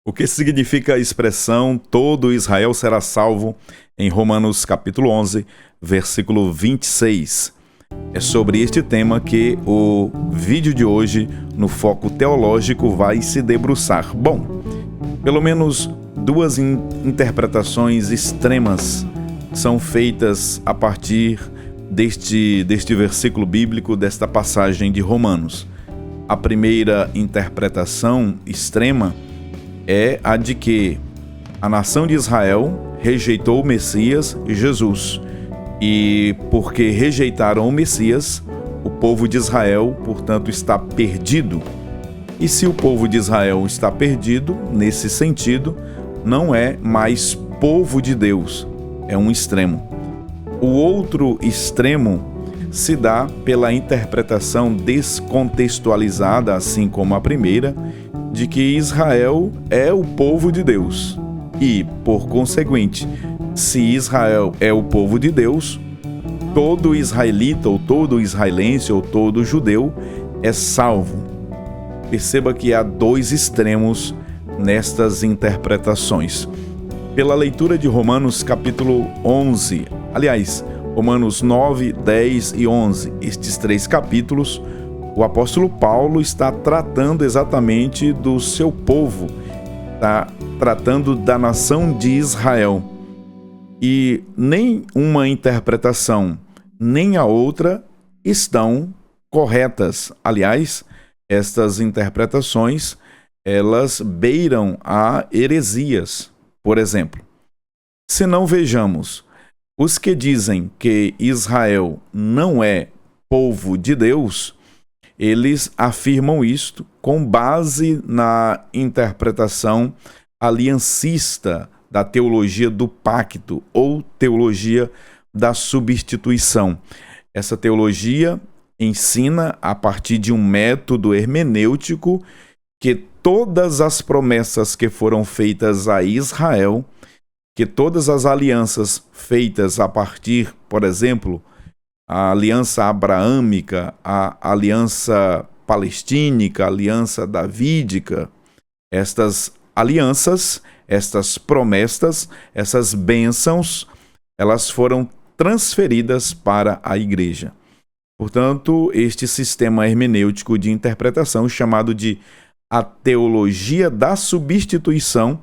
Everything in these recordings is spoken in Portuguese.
O que significa a expressão todo Israel será salvo em Romanos capítulo 11, versículo 26? É sobre este tema que o vídeo de hoje, no foco teológico, vai se debruçar. Bom, pelo menos duas interpretações extremas são feitas a partir deste versículo bíblico, desta passagem de Romanos. A primeira interpretação extrema é a de que a nação de Israel rejeitou o Messias, Jesus, e porque rejeitaram o Messias, o povo de Israel, portanto, está perdido. E se o povo de Israel está perdido, nesse sentido, não é mais povo de Deus, é um extremo. O outro extremo se dá pela interpretação descontextualizada, assim como a primeira, de que Israel é o povo de Deus. E, por conseguinte, se Israel é o povo de Deus, todo israelita, ou todo israelense, ou todo judeu é salvo. Perceba que há dois extremos nestas interpretações. Pela leitura de Romanos capítulo 11, aliás, Romanos 9, 10 e 11, estes três capítulos, o apóstolo Paulo está tratando exatamente do seu povo, está tratando da nação de Israel. E nem uma interpretação, nem a outra estão corretas. Aliás, estas interpretações, elas beiram a heresias. Por exemplo, se não vejamos, os que dizem que Israel não é povo de Deus, eles afirmam isto com base na interpretação aliancista da teologia do pacto ou teologia da substituição. Essa teologia ensina, a partir de um método hermenêutico, que todas as promessas que foram feitas a Israel, que todas as alianças feitas a partir, por exemplo, a aliança abraâmica, a aliança palestínica, a aliança davídica, estas alianças, estas promessas, essas bênçãos, elas foram transferidas para a igreja. Portanto, este sistema hermenêutico de interpretação, chamado de a teologia da substituição,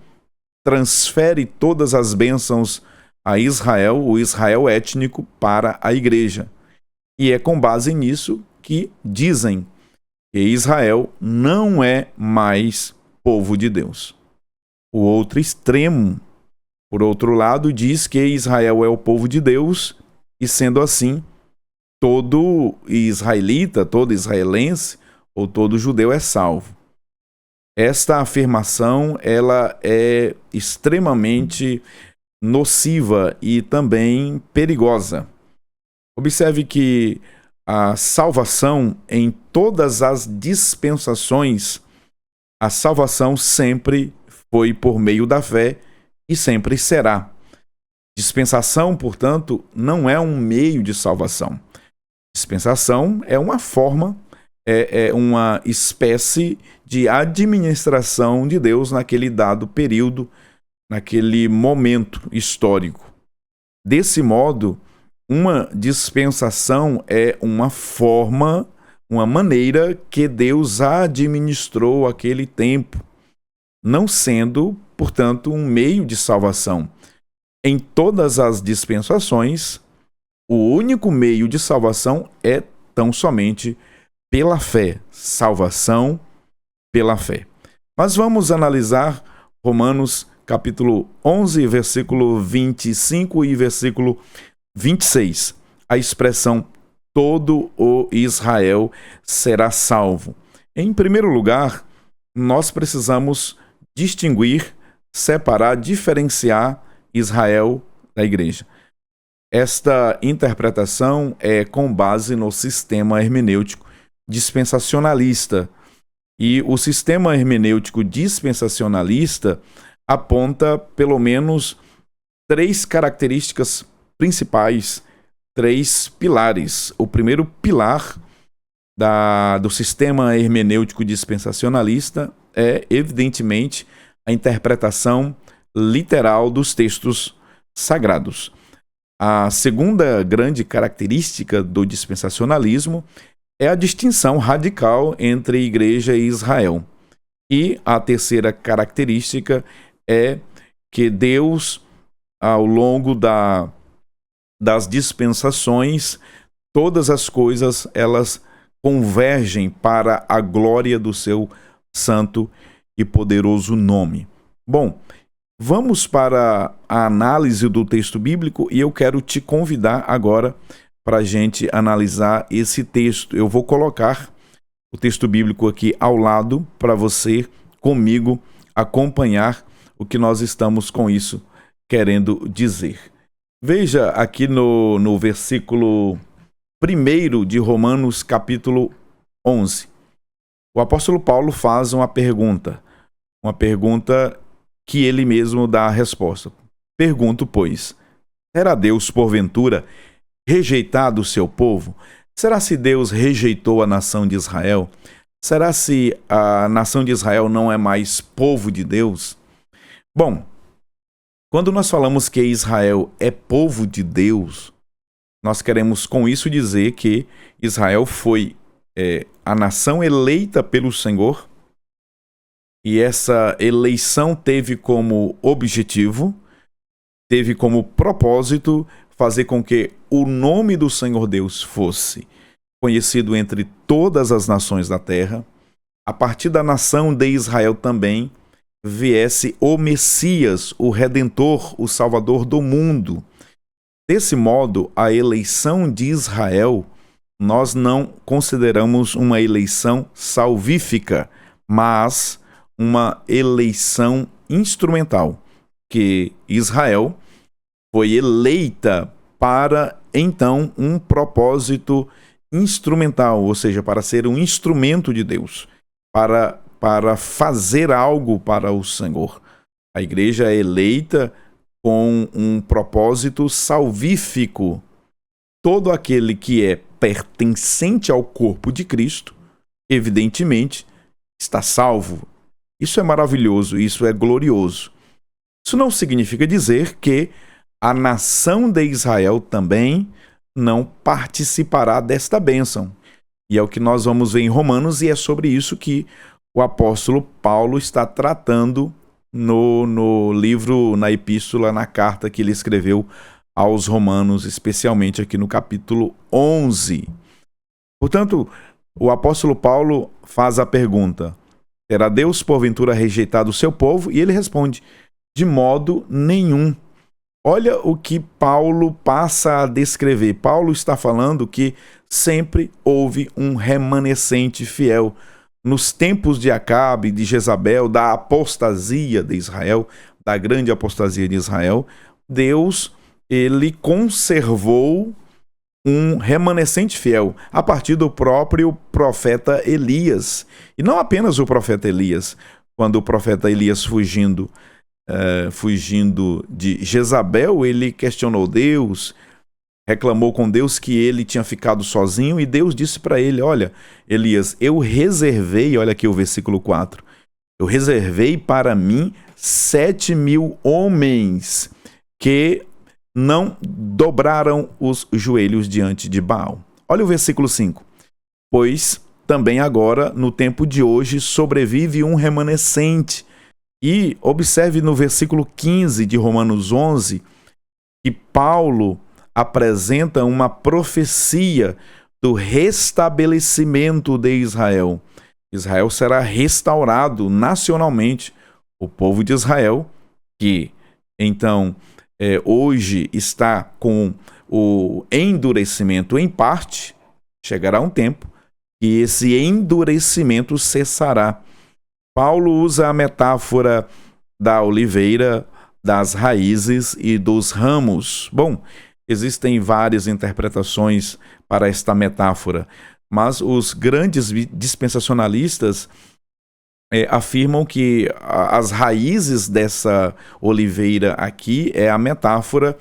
transfere todas as bênçãos a Israel, o Israel étnico, para a igreja. E é com base nisso que dizem que Israel não é mais povo de Deus. O outro extremo, por outro lado, diz que Israel é o povo de Deus e, sendo assim, todo israelita, todo israelense ou todo judeu é salvo. Esta afirmação, ela é extremamente nociva e também perigosa. Observe que a salvação, em todas as dispensações, a salvação sempre foi por meio da fé e sempre será. Dispensação, portanto, não é um meio de salvação. Dispensação é uma forma, é uma espécie de administração de Deus naquele dado período, naquele momento histórico. Desse modo, uma dispensação é uma forma, uma maneira que Deus administrou aquele tempo, não sendo, portanto, um meio de salvação. Em todas as dispensações, o único meio de salvação é tão somente pela fé. Salvação pela fé. Mas vamos analisar Romanos capítulo 11, versículo 25 e versículo 26. A expressão todo o Israel será salvo. Em primeiro lugar, nós precisamos distinguir, separar, diferenciar Israel da igreja. Esta interpretação é com base no sistema hermenêutico dispensacionalista. E o sistema hermenêutico dispensacionalista aponta pelo menos três características principais, três pilares. O primeiro pilar do sistema hermenêutico dispensacionalista é, evidentemente, a interpretação literal dos textos sagrados. A segunda grande característica do dispensacionalismo é a distinção radical entre Igreja e Israel. E a terceira característica é que Deus, ao longo das dispensações, todas as coisas elas convergem para a glória do seu santo e poderoso nome. Bom, vamos para a análise do texto bíblico e eu quero te convidar agora para a gente analisar esse texto. Eu vou colocar o texto bíblico aqui ao lado para você, comigo, acompanhar o que nós estamos com isso querendo dizer. Veja aqui no versículo 1 de Romanos capítulo 11. O apóstolo Paulo faz uma pergunta que ele mesmo dá a resposta. Pergunto, pois, será Deus, porventura, rejeitado o seu povo? Será se Deus rejeitou a nação de Israel? Será se a nação de Israel não é mais povo de Deus? Bom, quando nós falamos que Israel é povo de Deus, nós queremos com isso dizer que Israel foi a nação eleita pelo Senhor, e essa eleição teve como objetivo, teve como propósito fazer com que o nome do Senhor Deus fosse conhecido entre todas as nações da terra. A partir da nação de Israel também viesse o Messias, o Redentor, o Salvador do mundo. Desse modo, a eleição de Israel nós não consideramos uma eleição salvífica, mas uma eleição instrumental, que Israel foi eleita para, então, um propósito instrumental, ou seja, para ser um instrumento de Deus, para fazer algo para o Senhor. A igreja é eleita com um propósito salvífico. Todo aquele que é pertencente ao corpo de Cristo, evidentemente, está salvo. Isso é maravilhoso, isso é glorioso. Isso não significa dizer que a nação de Israel também não participará desta bênção. E é o que nós vamos ver em Romanos, e é sobre isso que o apóstolo Paulo está tratando no livro, na epístola, na carta que ele escreveu aos Romanos, especialmente aqui no capítulo 11. Portanto, o apóstolo Paulo faz a pergunta: terá Deus porventura rejeitado o seu povo? E ele responde: de modo nenhum. Olha o que Paulo passa a descrever. Paulo está falando que sempre houve um remanescente fiel. Nos tempos de Acabe, de Jezabel, da apostasia de Israel, da grande apostasia de Israel, Deus, ele conservou um remanescente fiel a partir do próprio profeta Elias. E não apenas o profeta Elias. Quando o profeta Elias fugindo de Jezabel, ele questionou Deus, reclamou com Deus que ele tinha ficado sozinho, e Deus disse para ele: olha, Elias, eu reservei, olha aqui o versículo 4, eu reservei para mim 7.000 homens que não dobraram os joelhos diante de Baal. Olha o versículo 5. Pois também agora, no tempo de hoje, sobrevive um remanescente. E observe no versículo 15 de Romanos 11, que Paulo apresenta uma profecia do restabelecimento de Israel. Israel será restaurado nacionalmente. O povo de Israel, que então hoje está com o endurecimento em parte, chegará um tempo que esse endurecimento cessará. Paulo usa a metáfora da oliveira, das raízes e dos ramos. Bom, existem várias interpretações para esta metáfora, mas os grandes dispensacionalistas afirmam que as raízes dessa oliveira aqui é a metáfora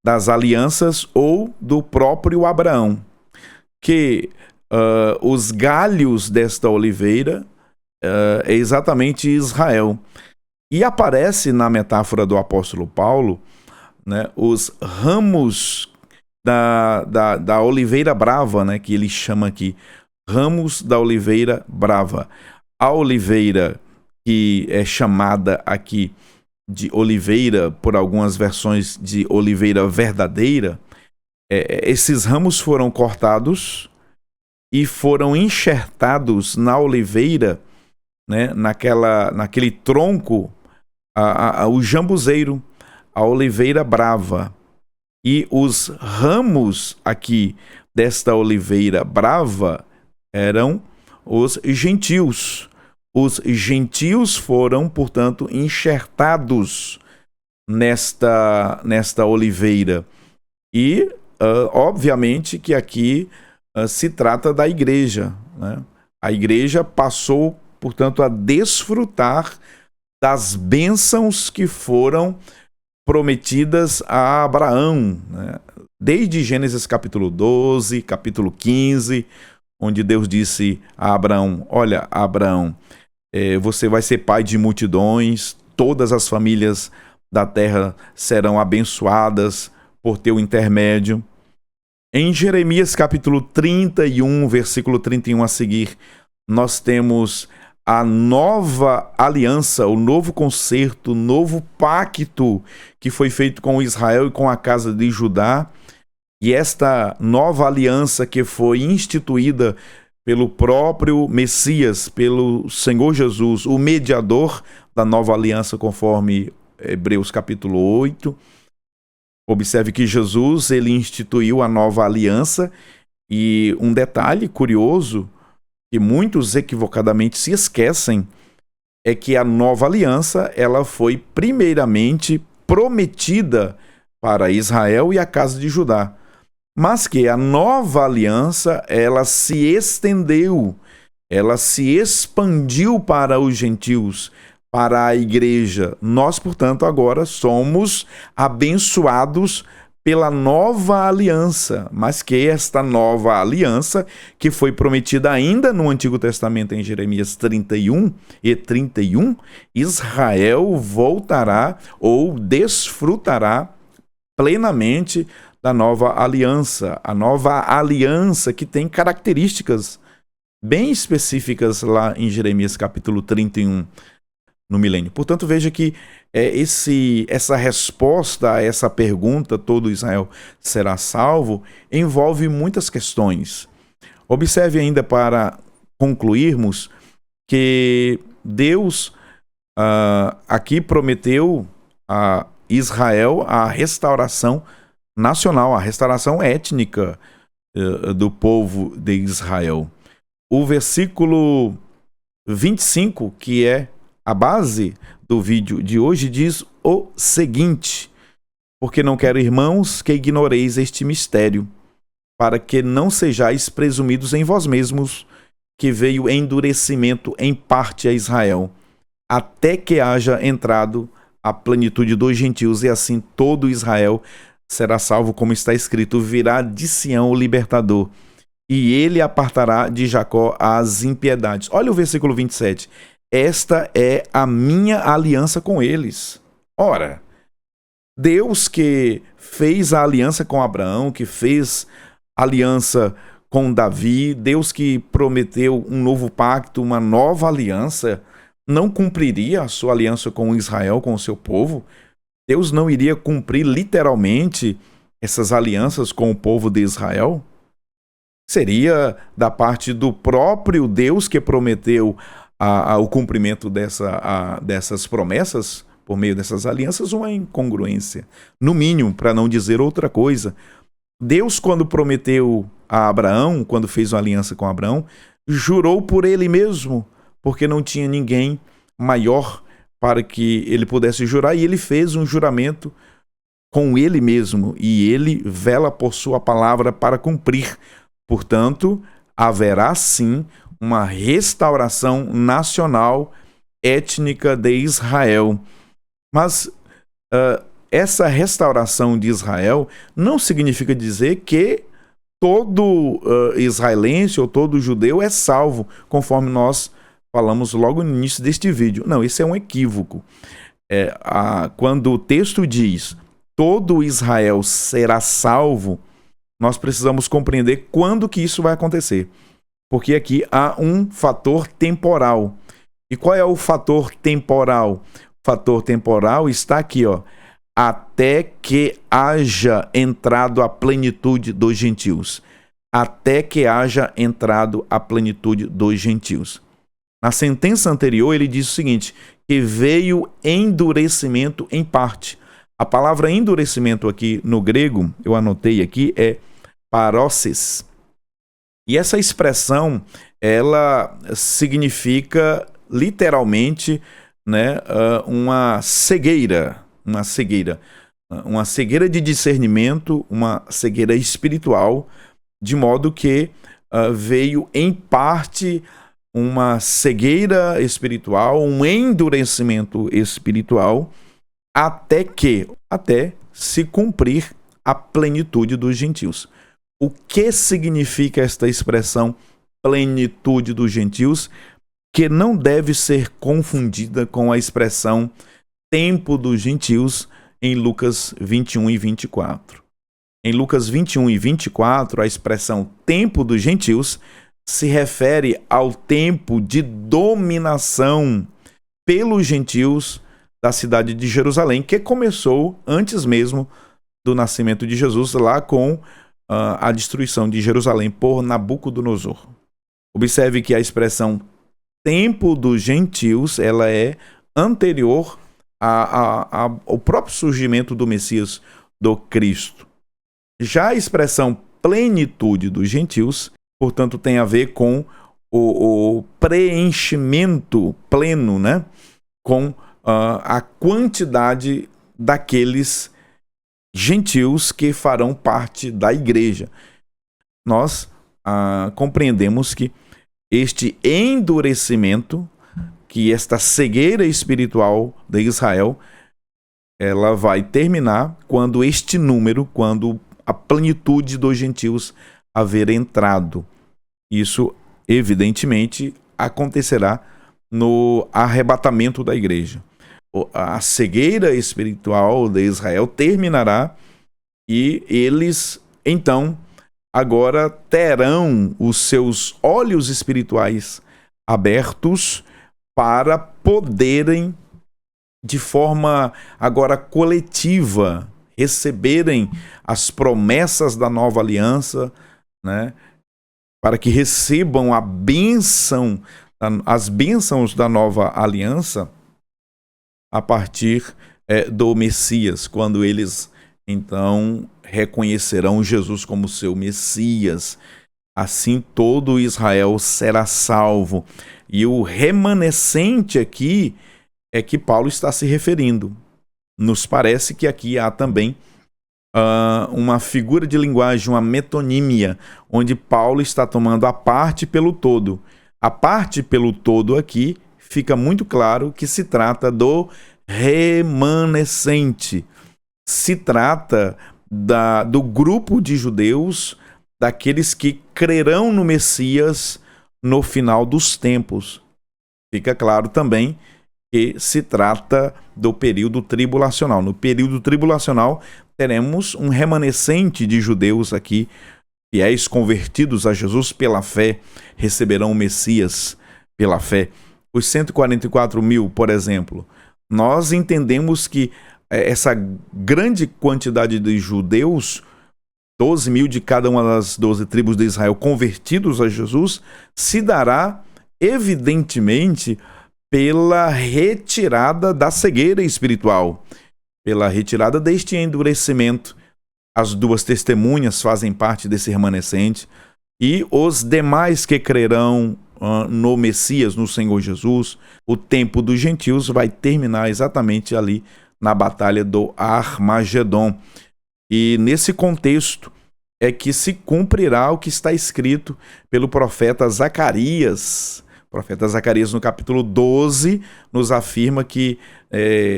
das alianças ou do próprio Abraão, que os galhos desta oliveira é exatamente Israel. E aparece na metáfora do apóstolo Paulo, né, os ramos da oliveira brava, né, que ele chama aqui, ramos da oliveira brava. A oliveira que é chamada aqui de oliveira, por algumas versões de oliveira verdadeira, esses ramos foram cortados e foram enxertados na oliveira, né, naquele tronco, o jambuzeiro, a oliveira brava. E os ramos aqui desta oliveira brava eram os gentios. Os gentios foram, portanto, enxertados nesta oliveira. E, obviamente, que aqui se trata da igreja, né? A igreja passou, portanto, a desfrutar das bênçãos que foram prometidas a Abraão, né? Desde Gênesis capítulo 12, capítulo 15, onde Deus disse a Abraão: olha, Abraão, você vai ser pai de multidões, todas as famílias da terra serão abençoadas por teu intermédio. Em Jeremias capítulo 31, versículo 31 a seguir, nós temos a nova aliança, o novo concerto, o novo pacto que foi feito com Israel e com a casa de Judá. E esta nova aliança que foi instituída pelo próprio Messias, pelo Senhor Jesus, o mediador da nova aliança, conforme Hebreus capítulo 8. Observe que Jesus, ele instituiu a nova aliança, e um detalhe curioso que muitos equivocadamente se esquecem é que a nova aliança, ela foi primeiramente prometida para Israel e a casa de Judá, mas que a nova aliança, ela se estendeu, ela se expandiu para os gentios, para a igreja. Nós, portanto, agora somos abençoados pela nova aliança, mas que esta nova aliança, que foi prometida ainda no Antigo Testamento, em Jeremias 31 e 31, Israel voltará ou desfrutará plenamente da nova aliança. A nova aliança que tem características bem específicas lá em Jeremias capítulo 31, no milênio. Portanto, veja que essa resposta a essa pergunta, todo Israel será salvo, envolve muitas questões. Observe ainda, para concluirmos, que Deus aqui prometeu a Israel a restauração nacional, a restauração étnica do povo de Israel. O versículo 25, que é a base do vídeo de hoje, diz o seguinte: porque não quero, irmãos, que ignoreis este mistério, para que não sejais presumidos em vós mesmos, que veio endurecimento em parte a Israel, até que haja entrado a plenitude dos gentios, e assim todo Israel será salvo, como está escrito: virá de Sião o libertador, e ele apartará de Jacó as impiedades. Olha o versículo 27. Esta é a minha aliança com eles. Ora, Deus que fez a aliança com Abraão, que fez aliança com Davi, Deus que prometeu um novo pacto, uma nova aliança, não cumpriria a sua aliança com Israel, com o seu povo? Deus não iria cumprir literalmente essas alianças com o povo de Israel? Seria da parte do próprio Deus que prometeu o cumprimento dessas promessas por meio dessas alianças, uma incongruência, no mínimo, para não dizer outra coisa. Deus, quando prometeu a Abraão, quando fez uma aliança com Abraão, jurou por ele mesmo, porque não tinha ninguém maior para que ele pudesse jurar, e ele fez um juramento com ele mesmo, e ele vela por sua palavra para cumprir. Portanto, haverá sim uma restauração nacional étnica de Israel. Mas essa restauração de Israel não significa dizer que todo israelense ou todo judeu é salvo, conforme nós falamos logo no início deste vídeo. Não, esse é um equívoco. Quando o texto diz todo Israel será salvo, nós precisamos compreender quando que isso vai acontecer. Porque aqui há um fator temporal. E qual é o fator temporal? O fator temporal está aqui, ó. Até que haja entrado a plenitude dos gentios. Até que haja entrado a plenitude dos gentios. Na sentença anterior, ele diz o seguinte, que veio endurecimento em parte. A palavra endurecimento aqui no grego, eu anotei aqui, é parósis. E essa expressão, ela significa literalmente, né, uma cegueira de discernimento, uma cegueira espiritual, de modo que veio em parte uma cegueira espiritual, um endurecimento espiritual, até se cumprir a plenitude dos gentios. O que significa esta expressão plenitude dos gentios? Que não deve ser confundida com a expressão tempo dos gentios em Lucas 21 e 24. Em Lucas 21 e 24, a expressão tempo dos gentios se refere ao tempo de dominação pelos gentios da cidade de Jerusalém, que começou antes mesmo do nascimento de Jesus, lá com a destruição de Jerusalém por Nabucodonosor. Observe que a expressão tempo dos gentios, ela é anterior ao próprio surgimento do Messias, do Cristo. Já a expressão plenitude dos gentios, portanto, tem a ver com o preenchimento pleno, né? Com a quantidade daqueles gentios que farão parte da igreja. Nós compreendemos que este endurecimento, que esta cegueira espiritual de Israel, ela vai terminar quando este número, quando a plenitude dos gentios haver entrado. Isso, evidentemente, acontecerá no arrebatamento da igreja. A cegueira espiritual de Israel terminará e eles, então, agora terão os seus olhos espirituais abertos para poderem, de forma agora coletiva, receberem as promessas da nova aliança, né? Para que recebam a bênção, as bênçãos da nova aliança a partir do Messias, quando eles então reconhecerão Jesus como seu Messias. Assim todo Israel será salvo. E o remanescente aqui é que Paulo está se referindo. Nos parece que aqui há também uma figura de linguagem, uma metonímia, onde Paulo está tomando a parte pelo todo. A parte pelo todo aqui fica muito claro que se trata do remanescente. Se trata do grupo de judeus, daqueles que crerão no Messias no final dos tempos. Fica claro também que se trata do período tribulacional. No período tribulacional, teremos um remanescente de judeus aqui, fiéis convertidos a Jesus pela fé, receberão o Messias pela fé. Os 144 mil, por exemplo, nós entendemos que essa grande quantidade de judeus, 12 mil de cada uma das 12 tribos de Israel convertidos a Jesus, se dará, evidentemente, pela retirada da cegueira espiritual, pela retirada deste endurecimento. As duas testemunhas fazem parte desse remanescente, e os demais que crerão no Messias, no Senhor Jesus. O tempo dos gentios vai terminar exatamente ali na batalha do Armagedon. E nesse contexto é que se cumprirá o que está escrito pelo profeta Zacarias. O profeta Zacarias, no capítulo 12, nos afirma que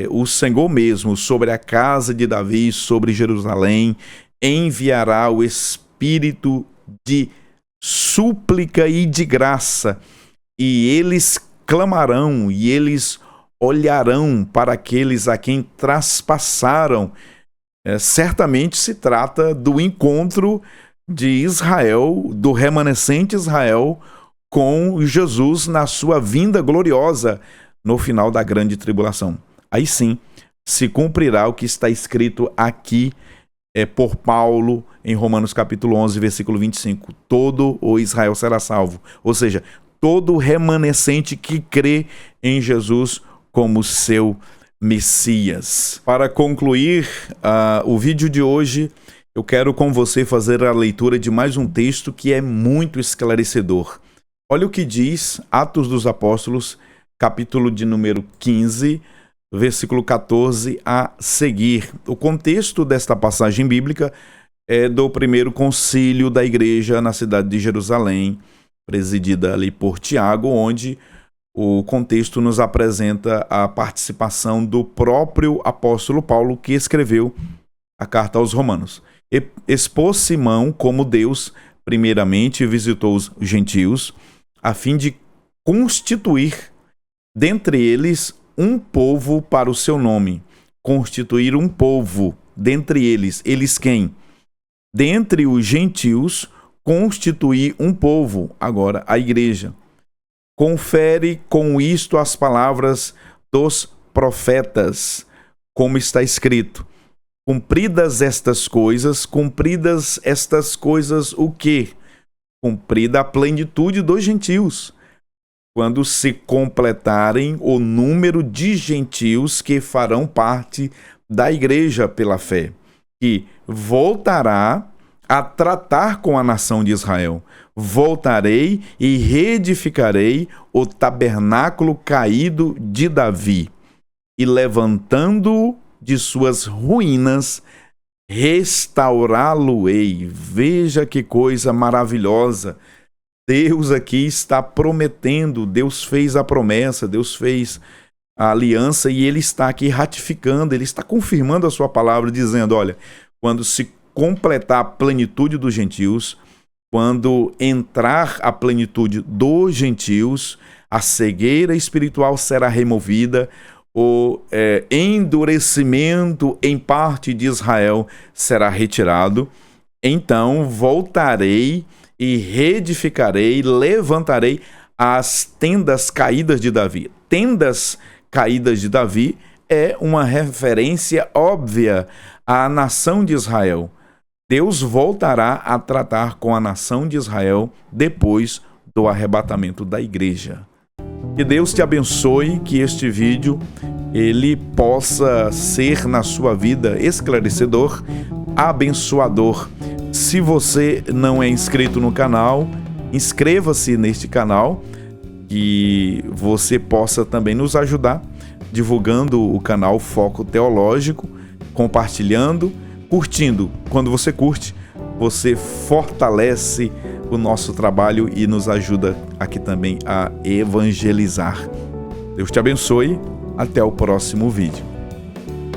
o Senhor mesmo, sobre a casa de Davi, sobre Jerusalém, enviará o espírito de súplica e de graça, e eles clamarão e eles olharão para aqueles a quem traspassaram. Certamente se trata do encontro de Israel, do remanescente Israel, com Jesus na sua vinda gloriosa no final da grande tribulação. Aí sim se cumprirá o que está escrito aqui por Paulo em Romanos capítulo 11, versículo 25. Todo o Israel será salvo. Ou seja, todo remanescente que crê em Jesus como seu Messias. Para concluir o vídeo de hoje, eu quero com você fazer a leitura de mais um texto que é muito esclarecedor. Olha o que diz Atos dos Apóstolos, capítulo de número 15, versículo 14 a seguir. O contexto desta passagem bíblica é do primeiro concílio da igreja na cidade de Jerusalém, presidida ali por Tiago, onde o contexto nos apresenta a participação do próprio apóstolo Paulo, que escreveu a carta aos Romanos. Expôs Simão como Deus, primeiramente, visitou os gentios, a fim de constituir dentre eles um povo para o seu nome. Constituir um povo dentre eles. Eles quem? Dentre os gentios, constituir um povo. Agora, a igreja. Confere com isto as palavras dos profetas, como está escrito. Cumpridas estas coisas o quê? Cumprida a plenitude dos gentios, quando se completarem o número de gentios que farão parte da igreja pela fé, que voltará a tratar com a nação de Israel. Voltarei e reedificarei o tabernáculo caído de Davi, e levantando-o de suas ruínas, restaurá-lo-ei. Veja que coisa maravilhosa. Deus aqui está prometendo, Deus fez a promessa, Deus fez a aliança e Ele está aqui ratificando, Ele está confirmando a sua palavra, dizendo, olha, quando se completar a plenitude dos gentios, quando entrar a plenitude dos gentios, a cegueira espiritual será removida, o endurecimento em parte de Israel será retirado, então voltarei e reedificarei, levantarei as tendas caídas de Davi. Tendas caídas de Davi é uma referência óbvia à nação de Israel. Deus voltará a tratar com a nação de Israel depois do arrebatamento da igreja. Que Deus te abençoe, que este vídeo ele possa ser na sua vida esclarecedor, abençoador. Se você não é inscrito no canal, inscreva-se neste canal, que você possa também nos ajudar divulgando o canal Foco Teológico, compartilhando, curtindo. Quando você curte, você fortalece o nosso trabalho e nos ajuda aqui também a evangelizar. Deus te abençoe. Até o próximo vídeo.